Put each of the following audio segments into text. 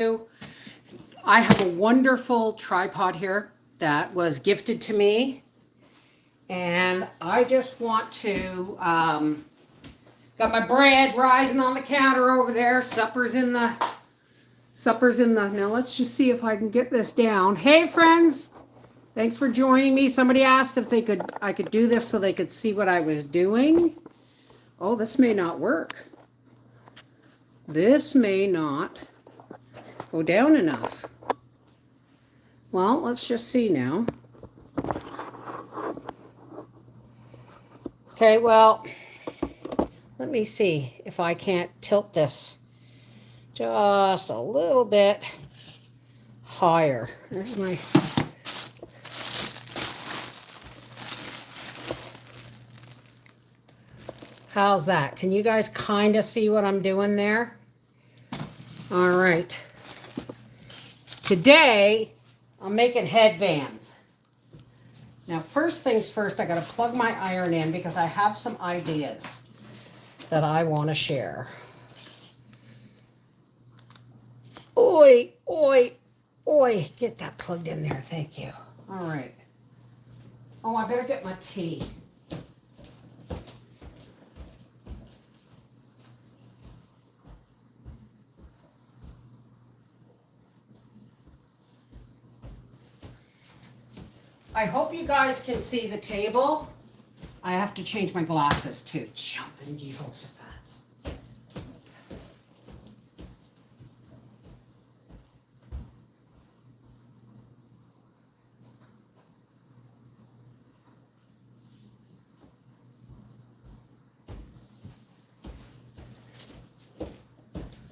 I have a wonderful tripod here that was gifted to me, and I just want to, got my bread rising on the counter over there. Now let's just see if I can get this down. Hey friends, thanks for joining me. Somebody asked if I could do this so they could see what I was doing. Oh, this may not work. This may not go down enough. Well, let's just see now. Okay, well, let me see if I can't tilt this just a little bit higher. There's my... How's that? Can you guys kind of see what I'm doing there? All right. Today, I'm making headbands. Now, first things first, I got to plug my iron in because I have some ideas that I want to share. Oi, oi, oi. Get that plugged in there. Thank you. All right. Oh, I better get my tea. I hope you guys can see the table. I have to change my glasses too. Jumping Jehoshaphat.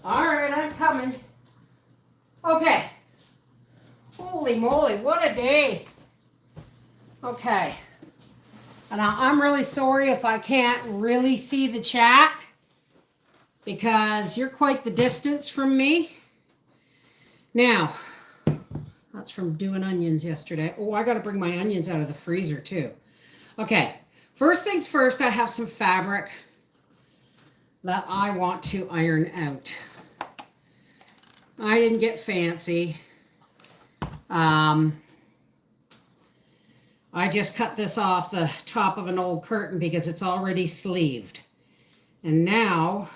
All right, I'm coming. Okay. Holy moly, what a day. Okay. And I'm really sorry if I can't really see the chat because you're quite the distance from me. Now, that's from doing onions yesterday. Oh, I got to bring my onions out of the freezer too. Okay. First things first, I have some fabric that I want to iron out. I didn't get fancy. I just cut this off the top of an old curtain because it's already sleeved. And now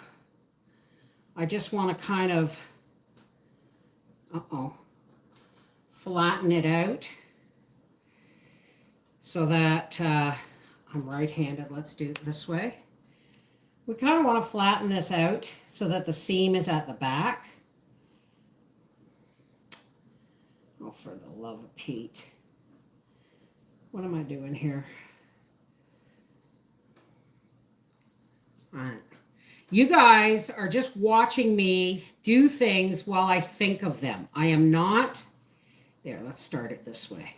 I just want to kind of, flatten it out so that I'm right-handed. Let's do it this way. We kind of want to flatten this out so that the seam is at the back. Oh, for the love of Pete. What am I doing here? All right. You guys are just watching me do things while I think of them. I am not... There, let's start it this way.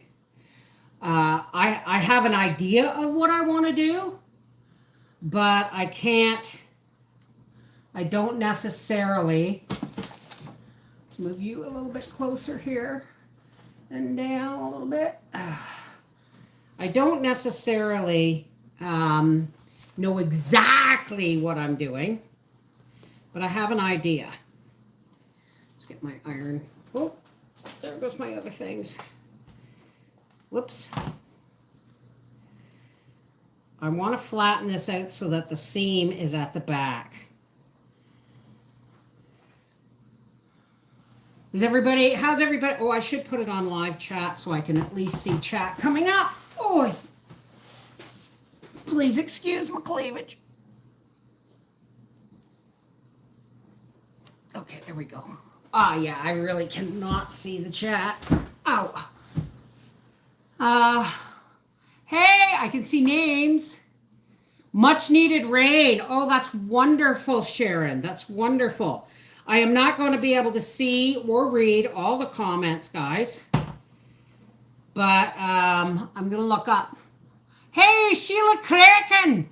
I have an idea of what I want to do, but I don't necessarily... Let's move you a little bit closer here and down a little bit. I don't necessarily know exactly what I'm doing, but I have an idea. Let's get my iron. Oh, there goes my other things. Whoops. I want to flatten this out so that the seam is at the back. How's everybody? Oh, I should put it on live chat so I can at least see chat coming up. Oh, please excuse my cleavage. Okay, there we go. Ah, yeah, I really cannot see the chat. Ow. Hey, I can see names. Much needed rain. Oh, that's wonderful, Sharon. That's wonderful. I am not going to be able to see or read all the comments, guys. But I'm going to look up. Hey, Sheila Kraken.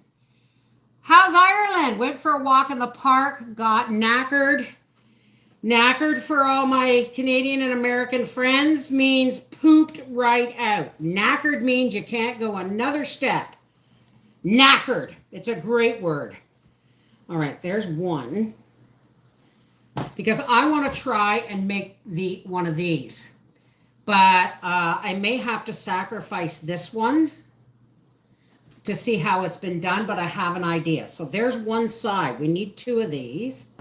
How's Ireland? Went for a walk in the park. Got knackered. Knackered for all my Canadian and American friends means pooped right out. Knackered means you can't go another step. Knackered. It's a great word. All right, there's one. because I want to try and make one of these. But I may have to sacrifice this one to see how it's been done, but I have an idea. So there's one side. We need two of these.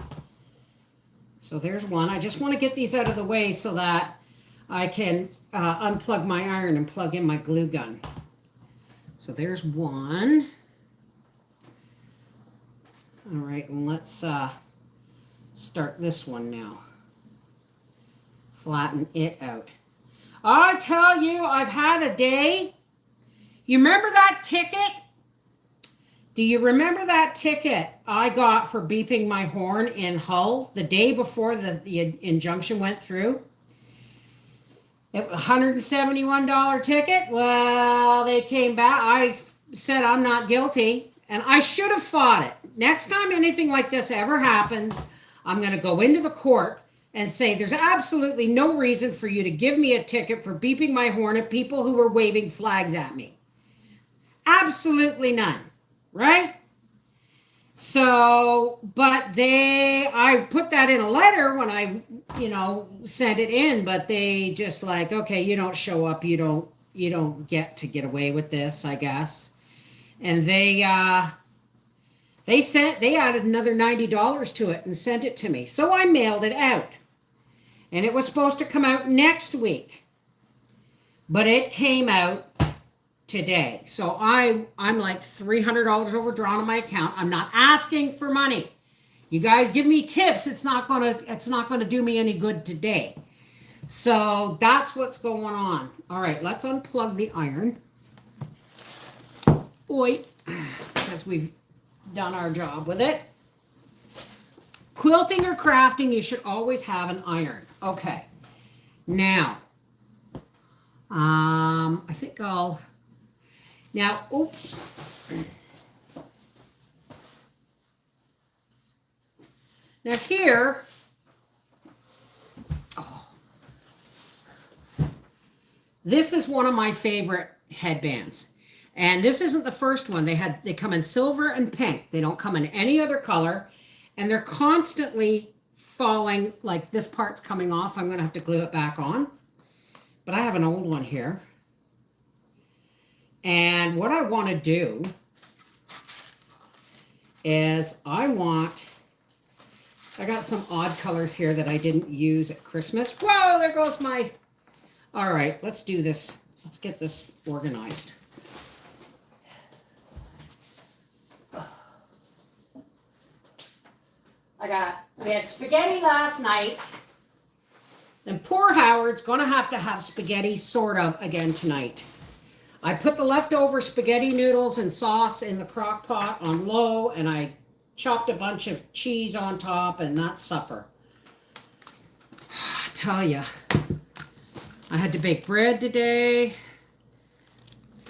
So there's one. I just want to get these out of the way so that I can unplug my iron and plug in my glue gun. So there's one. All right, and let's start this one now. Flatten it out. I tell you, I've had a day. You remember that ticket? Do you remember that ticket I got for beeping my horn in Hull the day before the injunction went through? It was a $171 ticket. Well, they came back. I said I'm not guilty, and I should have fought it. Next time anything like this ever happens, I'm going to go into the court and say there's absolutely no reason for you to give me a ticket for beeping my horn at people who were waving flags at me. Absolutely none, right? So, but I put that in a letter when I, sent it in, but they just like, okay, you don't show up, you don't get away with this, I guess. And they added another $90 to it and sent it to me. So I mailed it out. And it was supposed to come out next week. But it came out today. So I'm like $300 overdrawn on my account. I'm not asking for money. You guys give me tips. It's not gonna do me any good today. So that's what's going on. All right, let's unplug the iron. Oi, because we've done our job with it. Quilting or crafting, you should always have an iron. Okay. Now, I think oops. Now here, this is one of my favorite headbands. And this isn't the first one. They come in silver and pink. They don't come in any other color. And they're constantly falling, like this part's coming off. I'm going to have to glue it back on. But I have an old one here. And what I want to do is I got some odd colors here that I didn't use at Christmas. Whoa, there goes my... All right, let's do this. Let's get this organized. We had spaghetti last night. And poor Howard's going to have spaghetti sort of again tonight. I put the leftover spaghetti noodles and sauce in the crock pot on low, and I chopped a bunch of cheese on top, and that's supper. I tell ya, I had to bake bread today.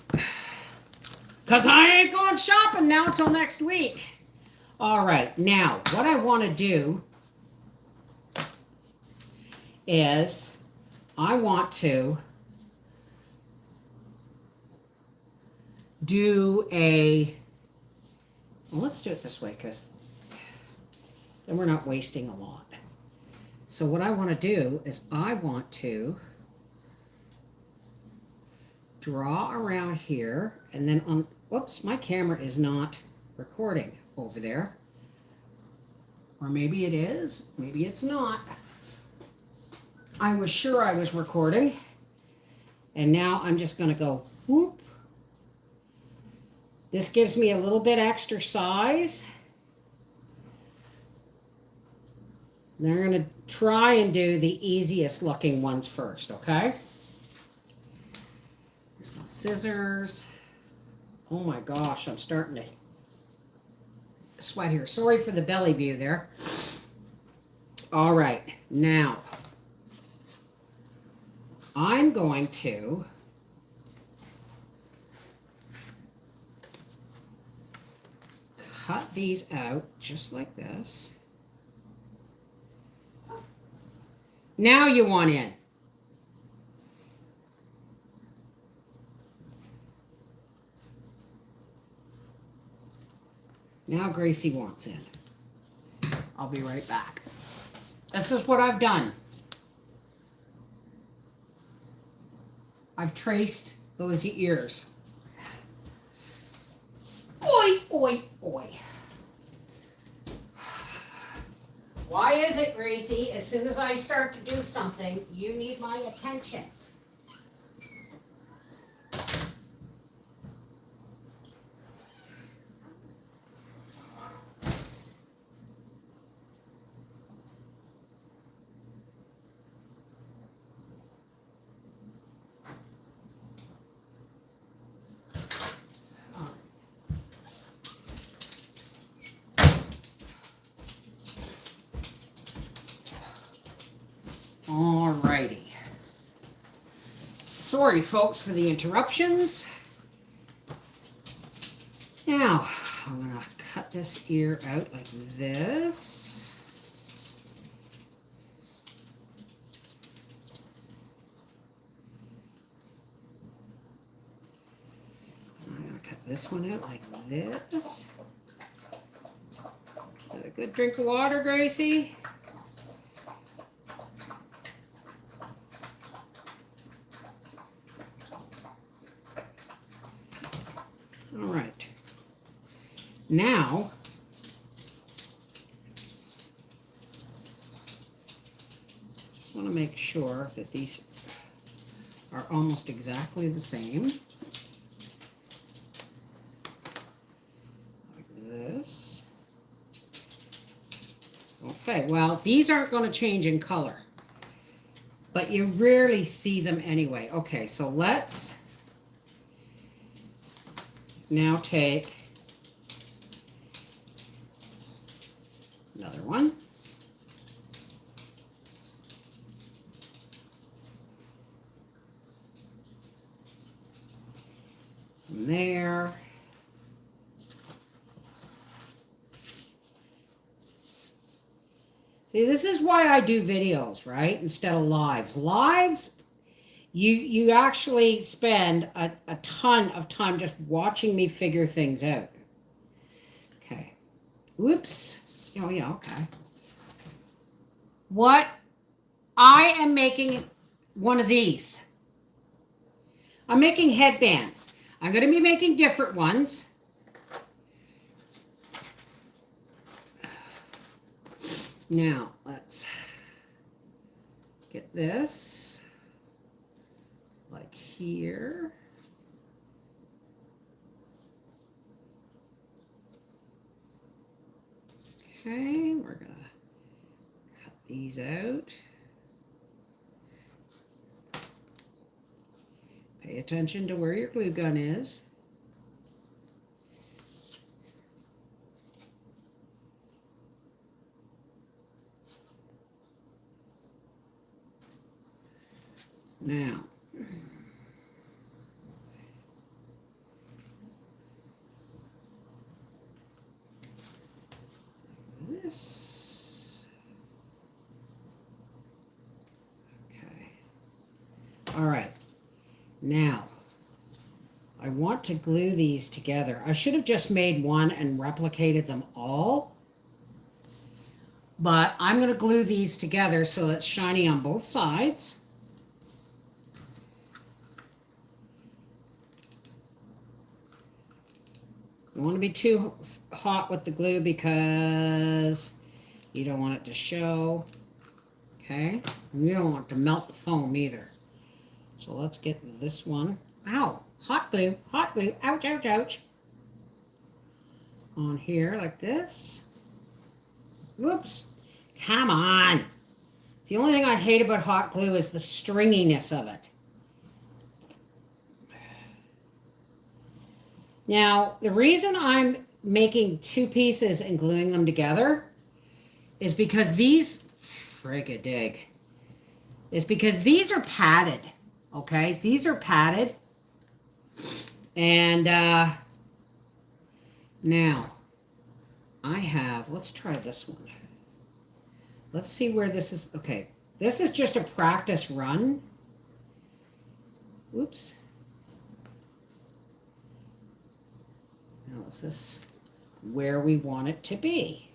Because I ain't going shopping now till next week. All right, now what I want to do is I want to do let's do it this way because then we're not wasting a lot. So what I want to do is I want to draw around here and then whoops, my camera is not recording over there. Or maybe it is, maybe it's not. I was sure I was recording. And now I'm just going to go whoop. This gives me a little bit extra size. Then I'm going to try and do the easiest looking ones first, okay? There's my scissors. Oh my gosh, I'm starting to sweat here. Sorry for the belly view there. All right, now I'm going to cut these out just like this. Now you want in. Now Gracie wants in. I'll be right back. This is what I've done. I've traced those ears. Oi, oi, oi. Why is it, Gracie, as soon as I start to do something, you need my attention? Alrighty. Sorry, folks, for the interruptions. Now, I'm going to cut this ear out like this. I'm going to cut this one out like this. Is that a good drink of water, Gracie? All right. Now, just want to make sure that these are almost exactly the same. Like this. Okay, well, these aren't going to change in color, but you rarely see them anyway. Okay, so let's now take another one. From there. See, this is why I do videos, right? Instead of lives. Lives, you actually spend a ton of time just watching me figure things out. Okay. Oops. Oh, yeah, okay. What? I am making one of these. I'm making headbands. I'm going to be making different ones. Now, let's get this like here. Okay, we're going to cut these out. Pay attention to where your glue gun is. Now, this. Okay. All right. Now, I want to glue these together. I should have just made one and replicated them all. But I'm going to glue these together so it's shiny on both sides. You want to be too hot with the glue because you don't want it to show. Okay? And you don't want it to melt the foam either. So let's get this one. Ow! Hot glue, ouch, ouch, ouch. On here like this. Whoops. Come on. The only thing I hate about hot glue is the stringiness of it. Now, the reason I'm making two pieces and gluing them together is because these, frig-a-dig, is because these are padded, okay? These are padded. And now, I have, let's try this one. Let's see where this is, okay. This is just a practice run. Oops. Now, is this where we want it to be?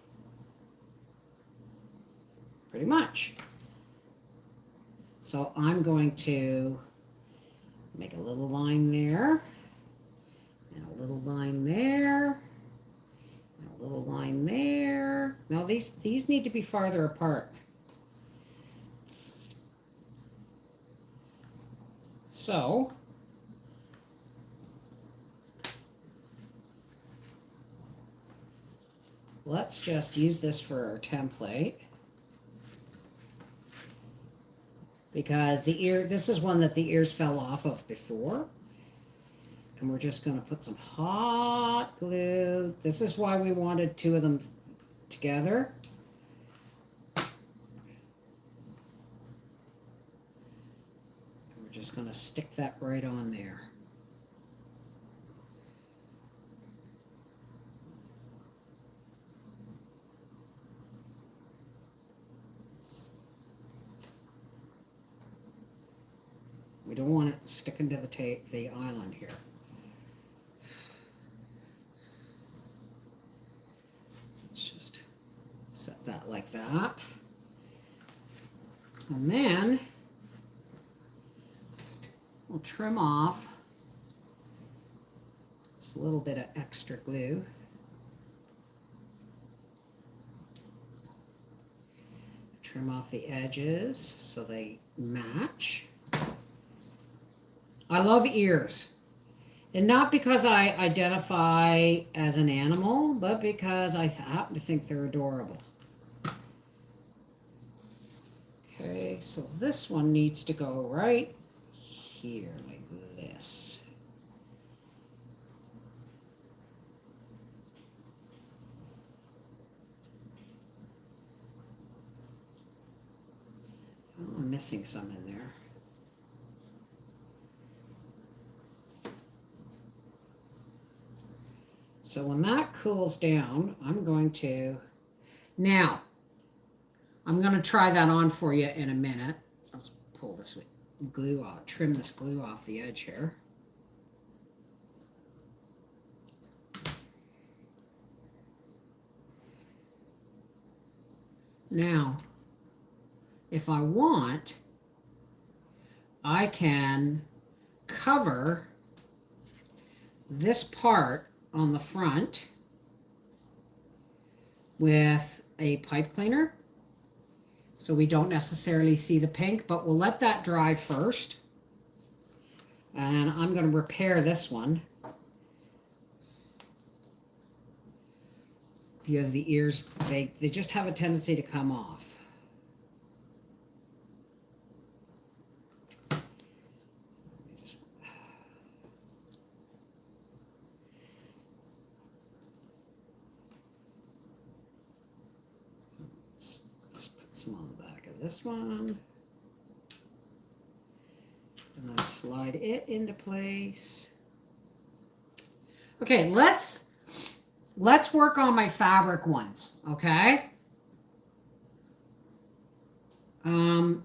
pretty much. So I'm going to make a little line there, and a little line there, and a little line there. Now these need to be farther apart. So let's just use this for our template. Because this is one that the ears fell off of before. And we're just going to put some hot glue. This is why we wanted two of them together. And we're just going to stick that right on there. We don't want it sticking to the island here. Let's just set that like that. And then we'll trim off just a little bit of extra glue. Trim off the edges so they match. I love ears, and not because I identify as an animal, but because I happen to think they're adorable. Okay, so this one needs to go right here like this. Oh, I'm missing some in there. So when that cools down, I'm going to try that on for you in a minute. Let's pull this glue off, trim this glue off the edge here. Now, if I want, I can cover this part on the front with a pipe cleaner, so we don't necessarily see the pink, but we'll let that dry first. And I'm going to repair this one because the ears, they just have a tendency to come off. This one, and then slide it into place. Okay, let's work on my fabric ones, okay? Well,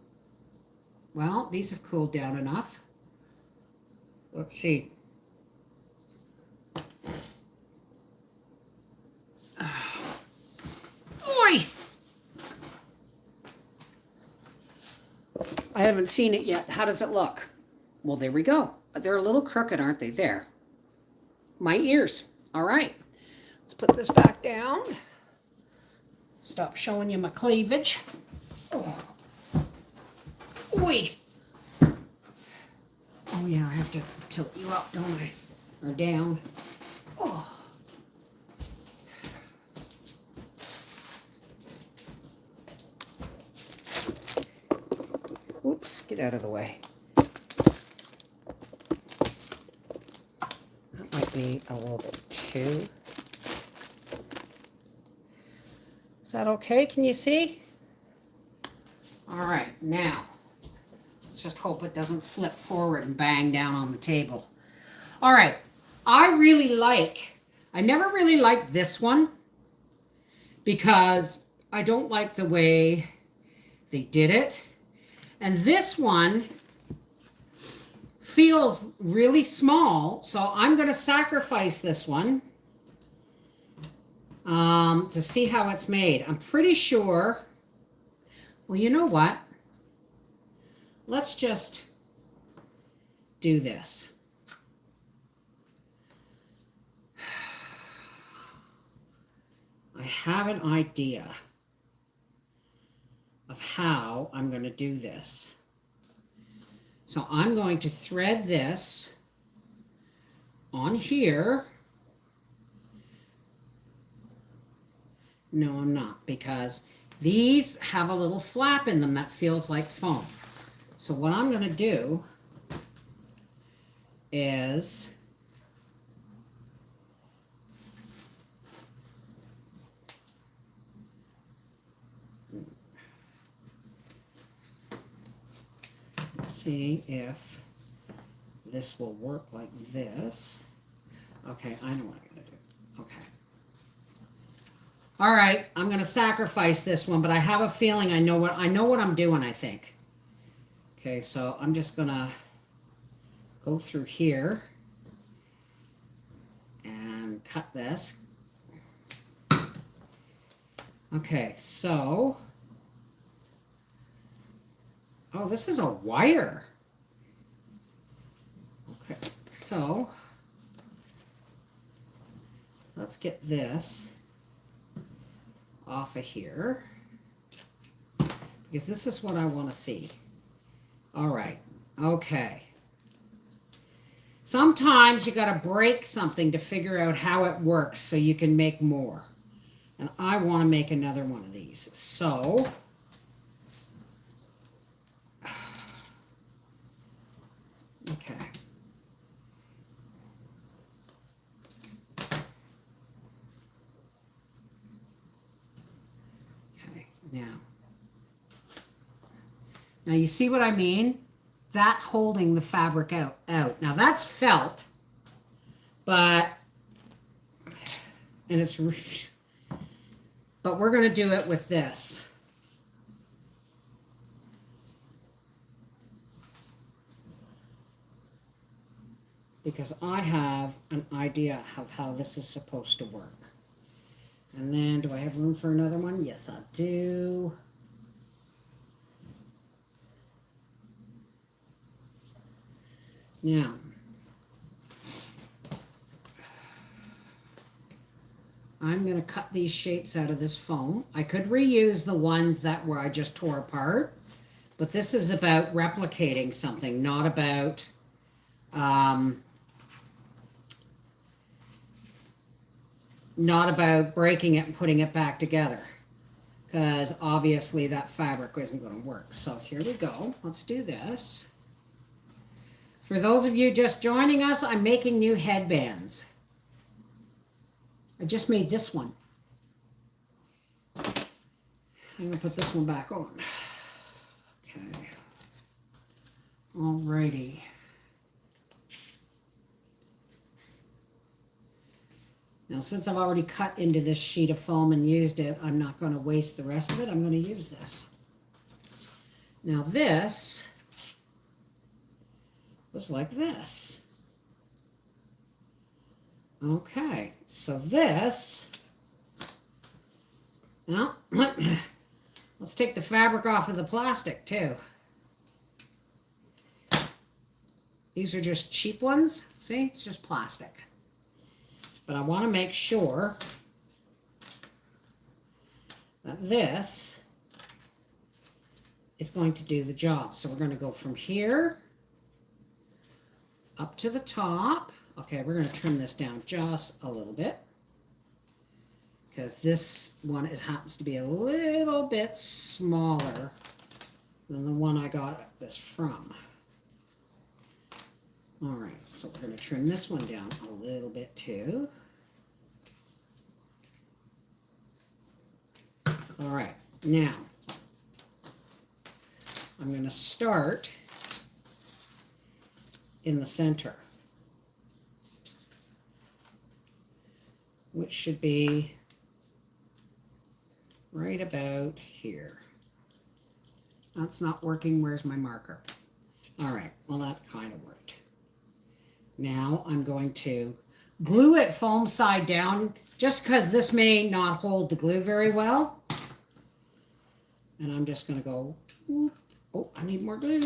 these have cooled down enough. Let's see. Oi! I haven't seen it yet. How does it look? Well, there we go. They're a little crooked, aren't they? There. My ears. All right. Let's put this back down. Stop showing you my cleavage. Oh. Oi. Oh, yeah, I have to tilt you up, don't I? Or down. Oh. Oops, get out of the way. That might be a little bit too. Is that okay? Can you see? All right, now, let's just hope it doesn't flip forward and bang down on the table. All right, I never really liked this one because I don't like the way they did it. And this one feels really small, so I'm going to sacrifice this one to see how it's made. I'm pretty sure, Well, you know what? Let's just do this. I have an idea of how I'm going to do this. So I'm going to thread this on here. No, I'm not, because these have a little flap in them that feels like foam. So what I'm going to do is see if this will work like this. Okay, I know what I'm going to do. Okay. All right, I'm going to sacrifice this one, but I have a feeling I know what I'm doing, I think. Okay, so I'm just going to go through here and cut this. Okay, so oh, this is a wire. Okay, so let's get this off of here, because this is what I want to see. All right, okay. Sometimes you got to break something to figure out how it works so you can make more. And I want to make another one of these. So okay. Okay, now you see what I mean? That's holding the fabric out. Now that's felt, but we're going to do it with this. Because I have an idea of how this is supposed to work. And then, do I have room for another one? Yes, I do. Now, I'm going to cut these shapes out of this foam. I could reuse the ones that I just tore apart, but this is about replicating something, not about breaking it and putting it back together, because obviously that fabric isn't going to work. So here we go. Let's do this. For those of you just joining us, I'm making new headbands. I just made this one. I'm going to put this one back on. Okay. Alrighty. Now, since I've already cut into this sheet of foam and used it, I'm not going to waste the rest of it. I'm going to use this. Now, this was like this. Okay, so this, now, let's take the fabric off of the plastic too. These are just cheap ones. See, it's just plastic. But I want to make sure that this is going to do the job. So we're going to go from here up to the top. Okay, we're going to trim this down just a little bit, because this one, it happens to be a little bit smaller than the one I got this from. All right, so we're going to trim this one down a little bit too. All right, now I'm going to start in the center, which should be right about here. That's not working. Where's my marker? All right, well, that kind of worked. Now I'm going to glue it foam side down, just because this may not hold the glue very well. And I'm just going to go, whoop. Oh, I need more glue.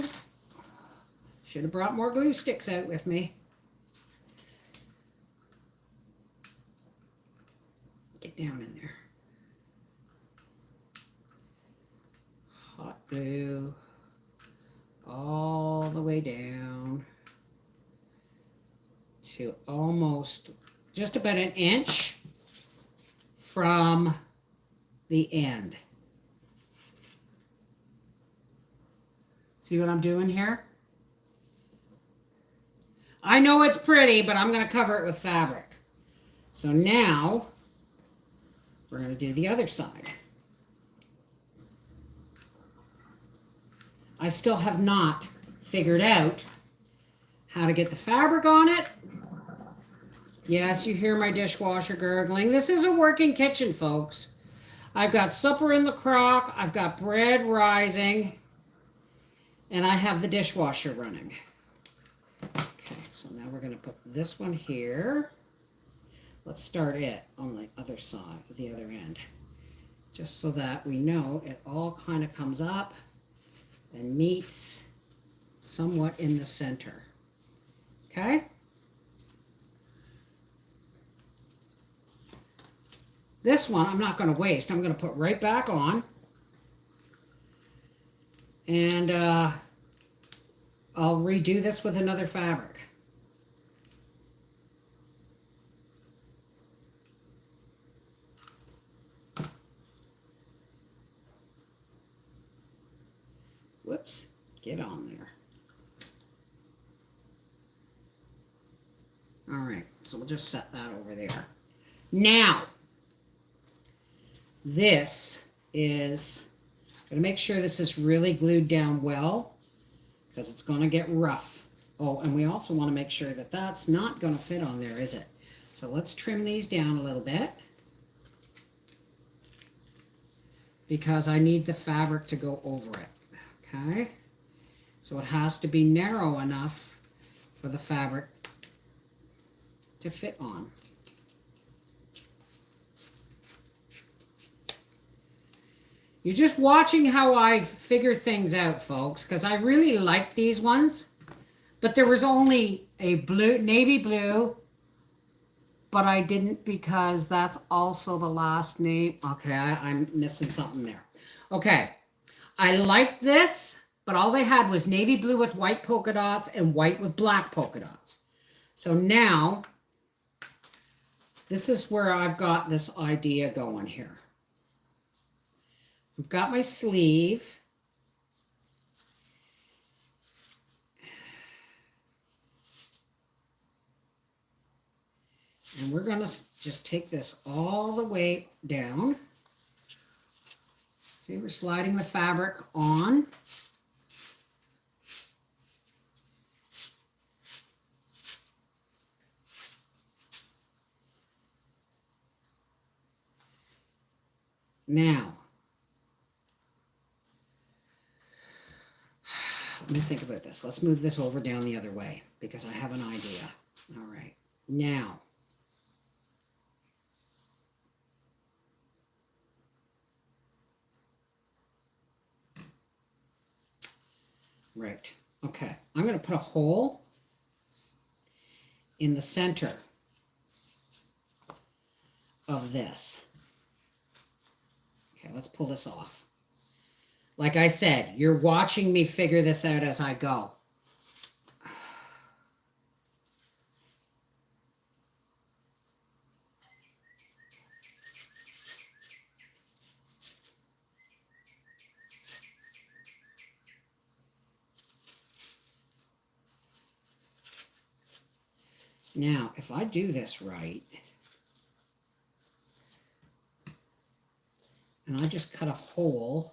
Should have brought more glue sticks out with me. Get down in there. Hot glue all the way down to almost just about an inch from the end. See what I'm doing here? I know it's pretty, but I'm going to cover it with fabric. So now we're going to do the other side. I still have not figured out how to get the fabric on it. Yes, you hear my dishwasher gurgling. This is a working kitchen, folks. I've got supper in the crock. I've got bread rising. And I have the dishwasher running. Okay, so now we're going to put this one here. Let's start it on the other side, the other end. Just so that we know it all kind of comes up and meets somewhat in the center. Okay? This one I'm not going to waste. I'm going to put right back on. And I'll redo this with another fabric. Whoops, get on there. All right, so we'll just set that over there. Now, this is, I'm going to make sure this is really glued down well because it's going to get rough. Oh, and we also want to make sure that that's not going to fit on there, is it? So let's trim these down a little bit because I need the fabric to go over it. Okay, so it has to be narrow enough for the fabric to fit on. You're just watching how I figure things out, folks, because I really like these ones, but there was only a blue, navy blue, but I didn't because that's also the last name. Okay, I'm missing something there. Okay. I like this, but all they had was navy blue with white polka dots and white with black polka dots. So now, this is where I've got this idea going here. I've got my sleeve. And we're going to just take this all the way down. See, we're sliding the fabric on. Now, let me think about this. Let's move this over down the other way because I have an idea. All right, now. Right, okay. I'm going to put a hole in the center of this. Okay, let's pull this off. Like I said, you're watching me figure this out as I go. Now, if I do this right, and I just cut a hole,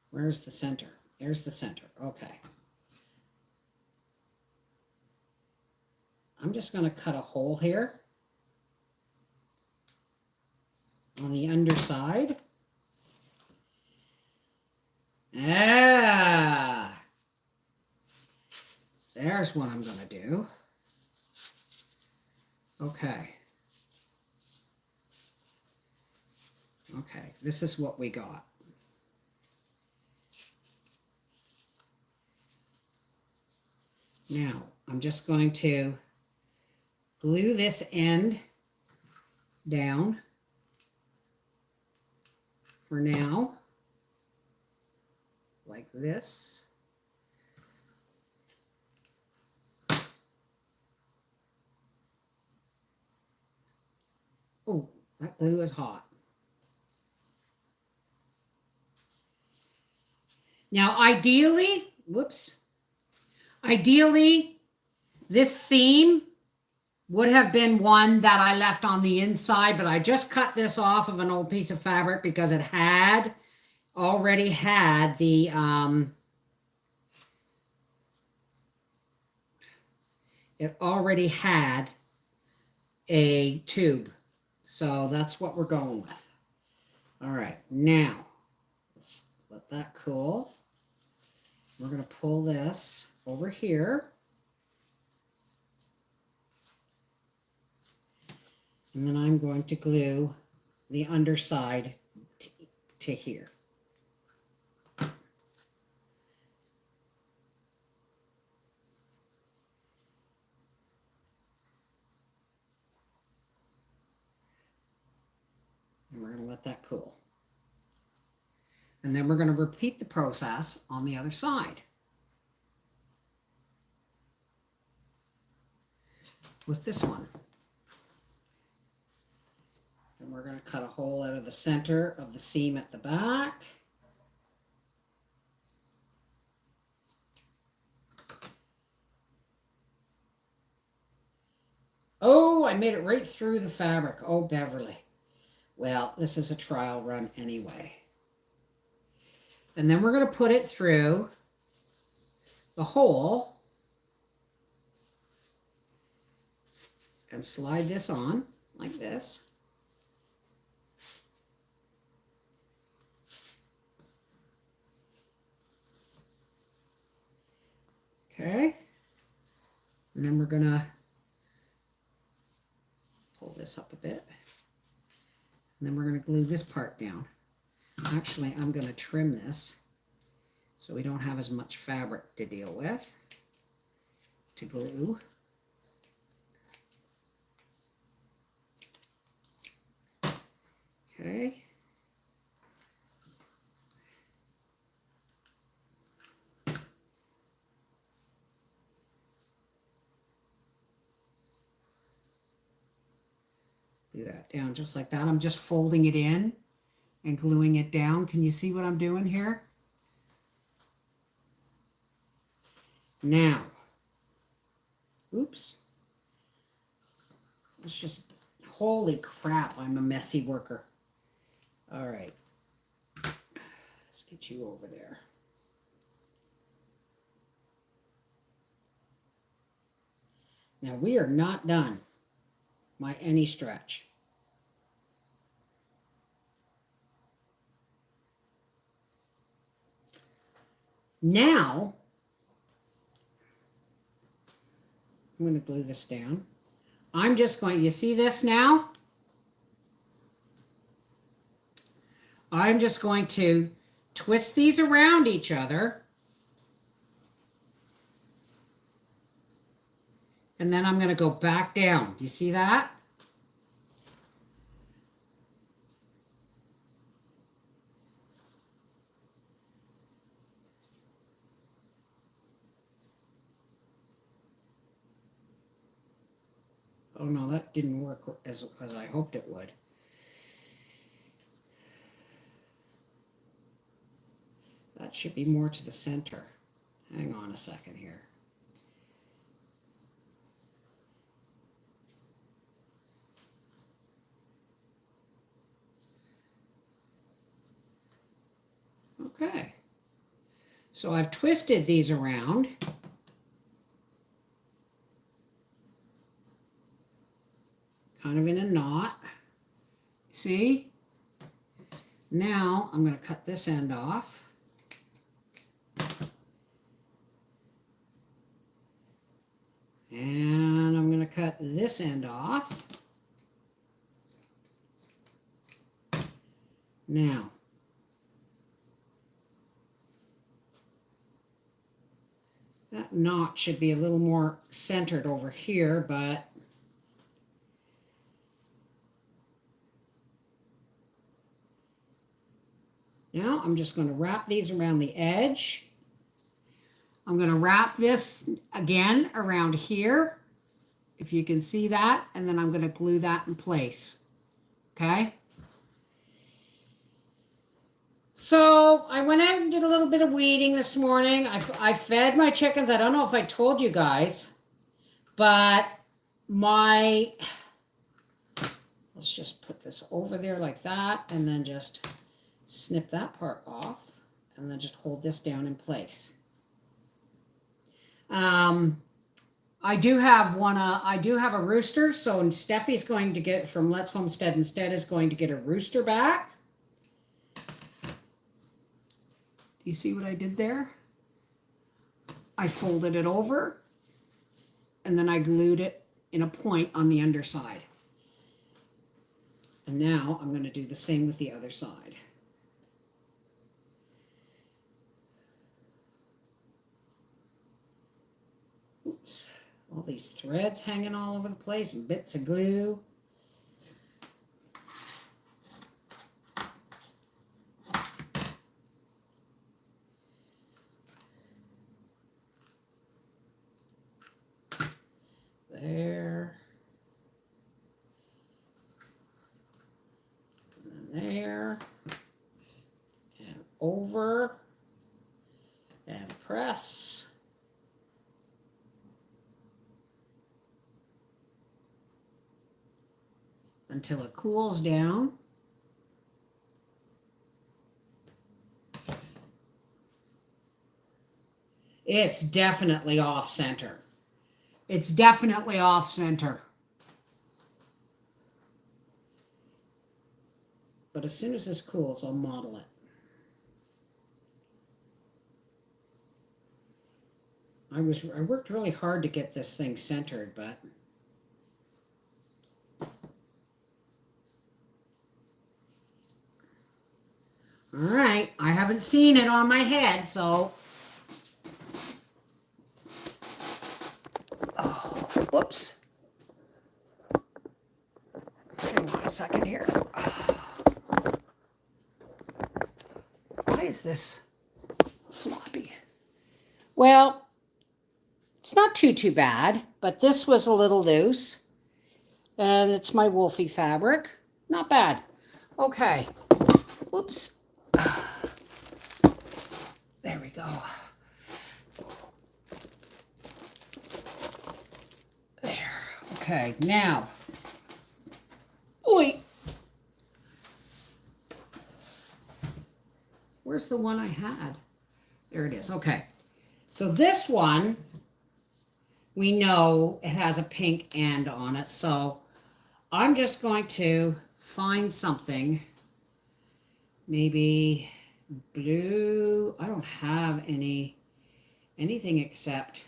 where's the center? There's the center, okay. I'm just going to cut a hole here on the underside. Ah! There's what I'm going to do. Okay. Okay, this is what we got. Now, I'm just going to glue this end down for now, like this. Oh, that glue is hot. Now, ideally, this seam would have been one that I left on the inside, but I just cut this off of an old piece of fabric because it had already had the a tube. So that's what we're going with. All right, now let's let that cool. We're going to pull this over here. And then I'm going to glue the underside to here. And we're going to let that cool. And then we're going to repeat the process on the other side with this one. And we're going to cut a hole out of the center of the seam at the back. Oh, I made it right through the fabric. Oh, Beverly. Well, this is a trial run anyway. And then we're going to put it through the hole and slide this on like this. Okay. And then we're going to pull this up a bit. And then we're going to glue this part down. Actually, I'm going to trim this so we don't have as much fabric to deal with to glue. Okay. Glue that down just like that. I'm just folding it in and gluing it down. Can you see what I'm doing here? Now, oops. It's just, holy crap, I'm a messy worker. All right. Let's get you over there. Now, we are not done by any stretch. Now, I'm going to glue this down. I'm just going, you see this now? I'm just going to twist these around each other. And then I'm going to go back down. Do you see that? Oh no, that didn't work as I hoped it would. That should be more to the center. Hang on a second here. Okay. So I've twisted these around. Kind of in a knot. See? Now I'm going to cut this end off. And I'm going to cut this end off. Now, that knot should be a little more centered over here, but now I'm just going to wrap these around the edge. I'm going to wrap this again around here, if you can see that, and then I'm going to glue that in place. Okay? So I went out and did a little bit of weeding this morning. I fed my chickens. I don't know if I told you guys, but let's just put this over there like that, and then just snip that part off, and then just hold this down in place. I do have a rooster, so Steffi's going to get from Let's Homestead instead is going to get a rooster back. Do you see what I did there? I folded it over, and then I glued it in a point on the underside. And now I'm going to do the same with the other side. Oops, all these threads hanging all over the place and bits of glue. There. And then there. And over. And press. Until it cools down. It's definitely off center. It's definitely off center. But as soon as this cools, I'll model it. I worked really hard to get this thing centered, but all right, I haven't seen it on my head, so whoops. Hang on a second here. Why is this floppy? Well, it's not too bad, but this was a little loose. And it's my Wolfie fabric. Not bad. Okay. Oops. There we go. There. Okay, now. Oi. Where's the one I had? There it is. Okay. So this one, we know it has a pink end on it. So I'm just going to find something. Maybe blue. I don't have anything except,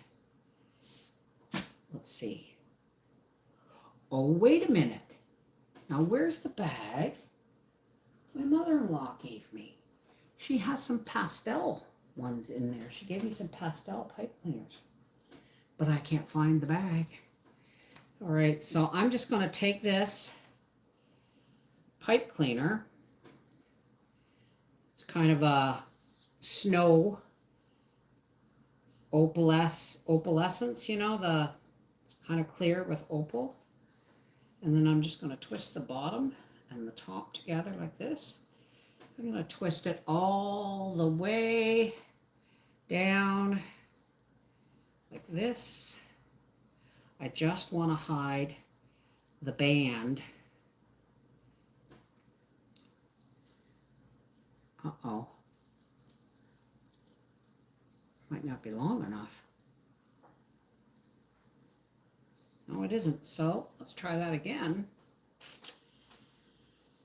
let's see. Oh, wait a minute. Now, where's the bag my mother-in-law gave me? She has some pastel ones in there. She gave me some pastel pipe cleaners, but I can't find the bag. All right, so I'm just going to take this pipe cleaner. It's kind of a snow opalescence, you know, it's kind of clear with opal. And then I'm just going to twist the bottom and the top together like this. I'm going to twist it all the way down like this. I just want to hide the band. Uh-oh. Might not be long enough. No, it isn't. So let's try that again.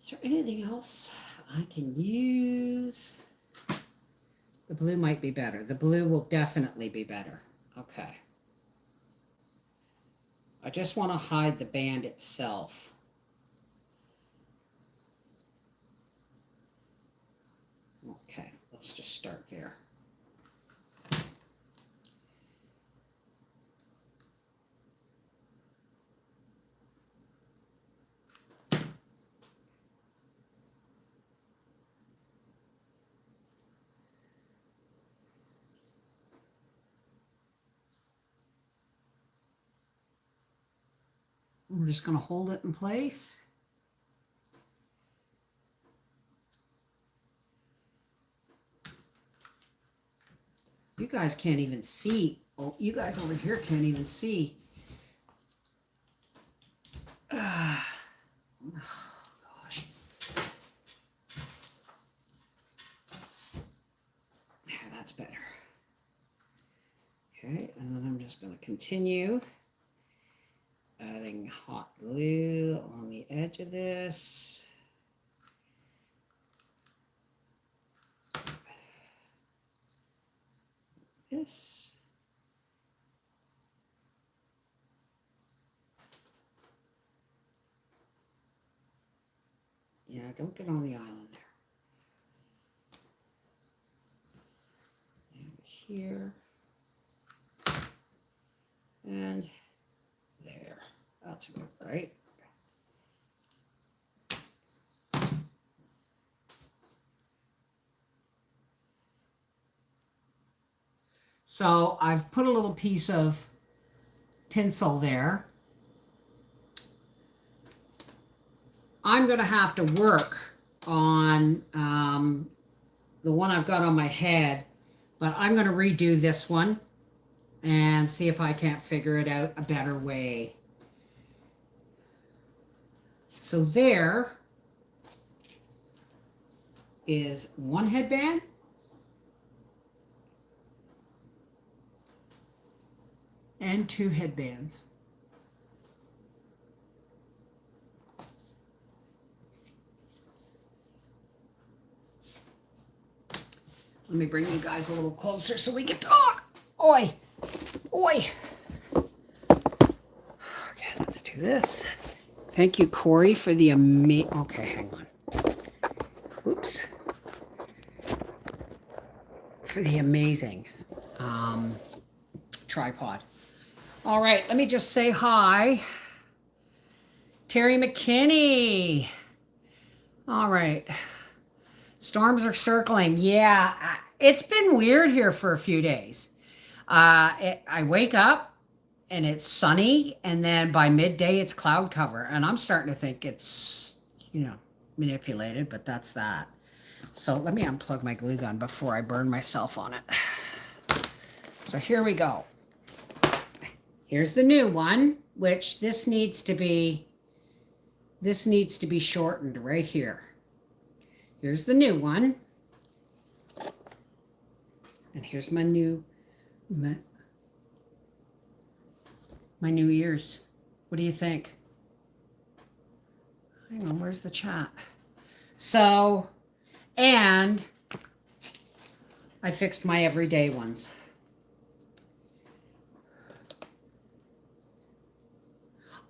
Is there anything else I can use? The blue might be better. The blue will definitely be better. Okay. I just want to hide the band itself. Let's just start there. We're just going to hold it in place. You guys can't even see. Oh, you guys over here can't even see. Oh, gosh. Yeah, that's better. Okay, and then I'm just going to continue adding hot glue along the edge of this. This. Yeah, don't get on the island there. And here. And there. That's about right. So I've put a little piece of tinsel there. I'm going to have to work on the one I've got on my head, but I'm going to redo this one and see if I can't figure it out a better way. So there is one headband. And two headbands. Let me bring you guys a little closer so we can talk. Oi, oi. Okay, let's do this. Thank you, Corey, for the okay, hang on. Oops. For the amazing tripod. All right, let me just say hi. Terry McKinney. All right. Storms are circling. Yeah, it's been weird here for a few days. I wake up and it's sunny, and then by midday it's cloud cover, and I'm starting to think it's, manipulated, but that's that. So let me unplug my glue gun before I burn myself on it. So here we go. Here's the new one, which this needs to be shortened right here. Here's the new one. And here's my new ears. What do you think? Hang on, where's the chat? So, and I fixed my everyday ones.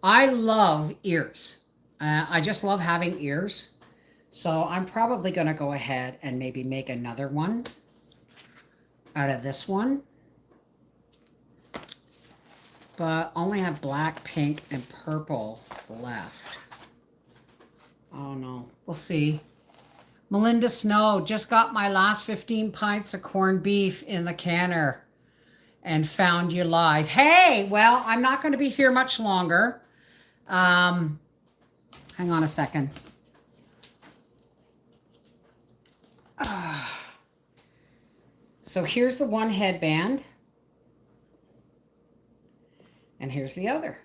I love ears. I just love having ears. So I'm probably going to go ahead and maybe make another one out of this one. But only have black, pink, and purple left. Oh no, we'll see. Melinda Snow, just got my last 15 pints of corned beef in the canner and found you live. Hey, well, I'm not going to be here much longer. Hang on a second. So here's the one headband. And here's the other.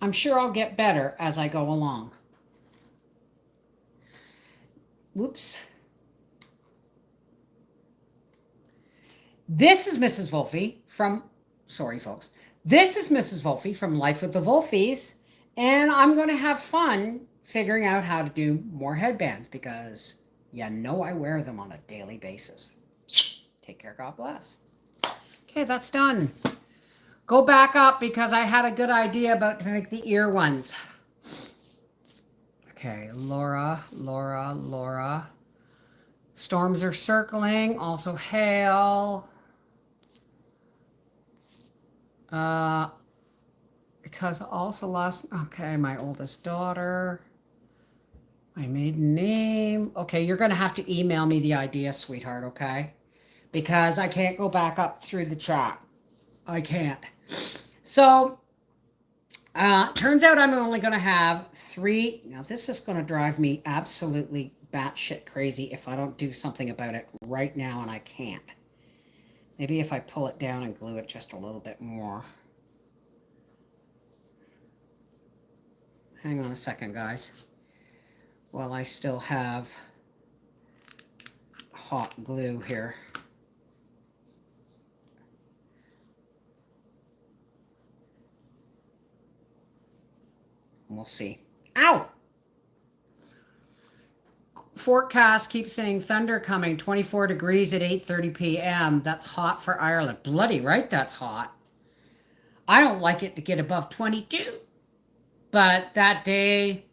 I'm sure I'll get better as I go along. Whoops. This is Mrs. Wolfie from, sorry folks. This is Mrs. Wolfie from Life with the Wolfies. And I'm going to have fun figuring out how to do more headbands because I wear them on a daily basis. Take care, God bless. Okay, that's done. Go back up because I had a good idea about to make the ear ones. Okay, Laura. Storms are circling, also hail. Because also lost, okay, my oldest daughter, my maiden name. Okay, you're going to have to email me the idea, sweetheart, okay? Because I can't go back up through the chat. I can't. So, turns out I'm only going to have 3. Now, this is going to drive me absolutely batshit crazy if I don't do something about it right now, and I can't. Maybe if I pull it down and glue it just a little bit more. Hang on a second, guys. While I still have hot glue here. We'll see. Ow! Forecast keeps saying thunder coming, 24 degrees at 8:30 p.m. That's hot for Ireland. Bloody right, that's hot. I don't like it to get above 22. But that day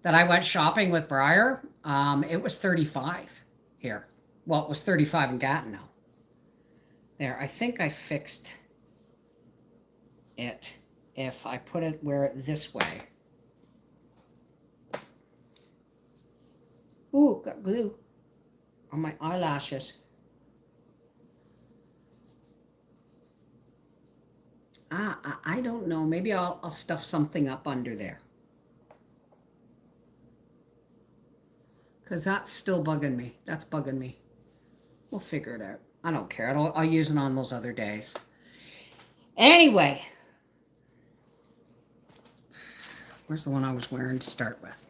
that I went shopping with Briar, it was 35 here. Well, it was 35 in Gatineau. There, I think I fixed it if I put it this way. Ooh, got glue on my eyelashes. I don't know. Maybe I'll stuff something up under there. Because that's still bugging me. That's bugging me. We'll figure it out. I don't care. I'll use it on those other days. Anyway. Where's the one I was wearing to start with?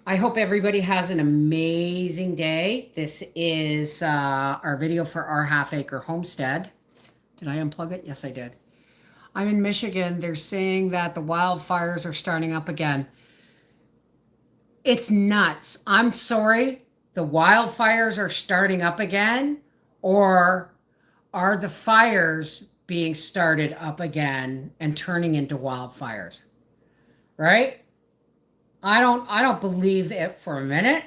I hope everybody has an amazing day. This is our video for our half-acre homestead. Did I unplug it? Yes, I did. I'm in Michigan. They're saying that the wildfires are starting up again. It's nuts. I'm sorry. The wildfires are starting up again, or are the fires being started up again and turning into wildfires? Right? I don't believe it for a minute.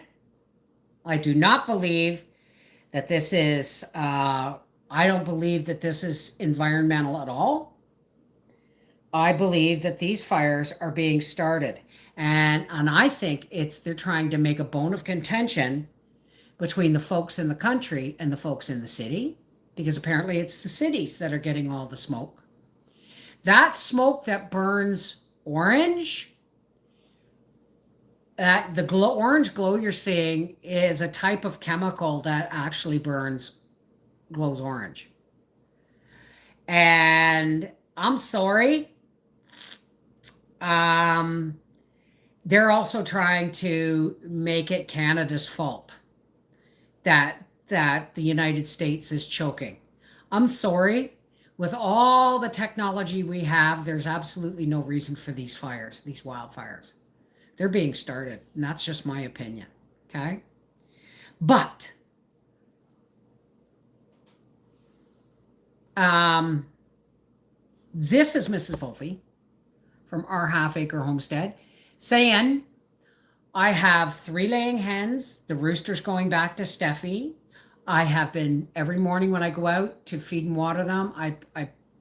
I do not believe that this is I don't believe that this is environmental at all. I believe that these fires are being started. And I think they're trying to make a bone of contention between the folks in the country and the folks in the city, because apparently it's the cities that are getting all the smoke. That smoke that burns orange, the orange glow you're seeing is a type of chemical that actually glows orange. And I'm sorry. They're also trying to make it Canada's fault that the United States is choking. I'm sorry. With all the technology we have, there's absolutely no reason for these fires, these wildfires. They're being started, and that's just my opinion, okay? But this is Mrs. Wolfie from our half-acre homestead saying, I have 3 laying hens. The rooster's going back to Steffi. I have been, every morning when I go out to feed and water them, I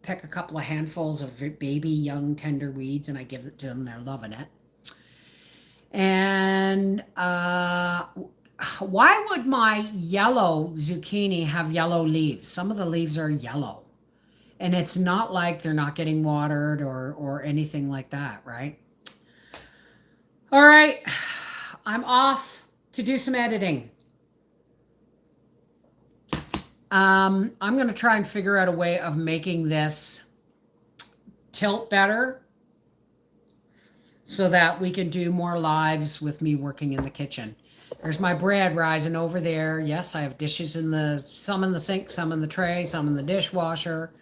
pick a couple of handfuls of baby, young, tender weeds, and I give it to them. They're loving it. And why would my yellow zucchini have yellow leaves? Some of the leaves are yellow. And it's not like they're not getting watered or anything like that, right? All right, I'm off to do some editing. I'm going to try and figure out a way of making this tilt better so that we can do more lives with me working in the kitchen. There's my bread rising over there. Yes, I have dishes some in the sink, some in the tray, some in the dishwasher.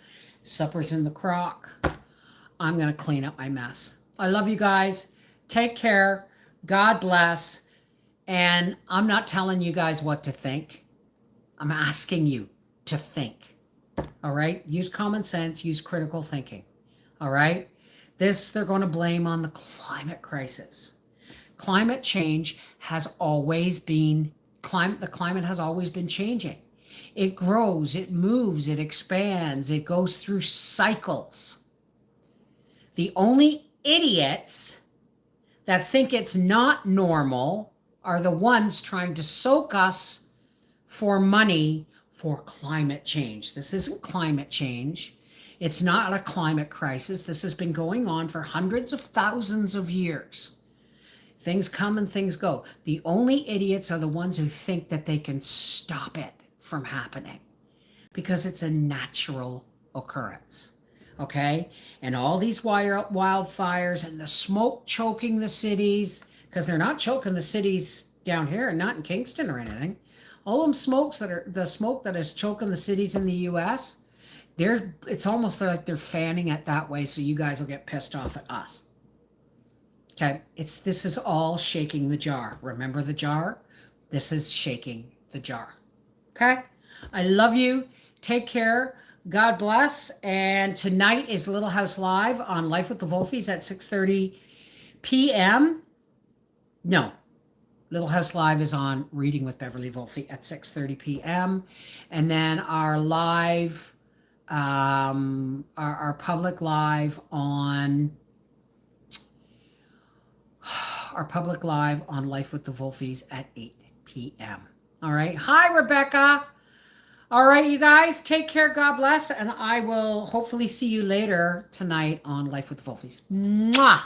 Supper's in the crock. I'm going to clean up my mess. I love you guys. Take care. God bless. And I'm not telling you guys what to think. I'm asking you to think. All right? Use common sense. Use critical thinking. All right? This they're going to blame on the climate crisis. Climate change has always been the climate has always been changing. It grows, it moves, it expands, it goes through cycles. The only idiots that think it's not normal are the ones trying to soak us for money for climate change. This isn't climate change. It's not a climate crisis. This has been going on for hundreds of thousands of years. Things come and things go. The only idiots are the ones who think that they can stop it from happening because it's a natural occurrence. Okay? And all these wildfires and the smoke choking the cities, because they're not choking the cities down here and not in Kingston or anything. All them smokes that are the smoke that is choking the cities in the US, it's almost like they're fanning it that way so you guys will get pissed off at us. Okay, this is all shaking the jar. Remember the jar? This is shaking the jar. Okay? I love you. Take care. God bless. And tonight is Little House Live on Life with the Wolfies at 6:30 p.m. No. Little House Live is on Reading with Beverly Wolfie at 6:30 p.m. And then our live, our public live on Life with the Wolfies at 8 p.m. All right. Hi, Rebecca. All right, you guys, take care. God bless. And I will hopefully see you later tonight on Life with the Wolfies. Mwah!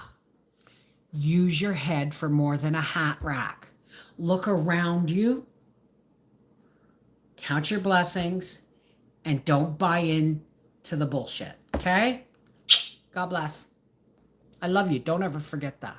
Use your head for more than a hat rack. Look around you. Count your blessings. And don't buy into the bullshit. Okay? God bless. I love you. Don't ever forget that.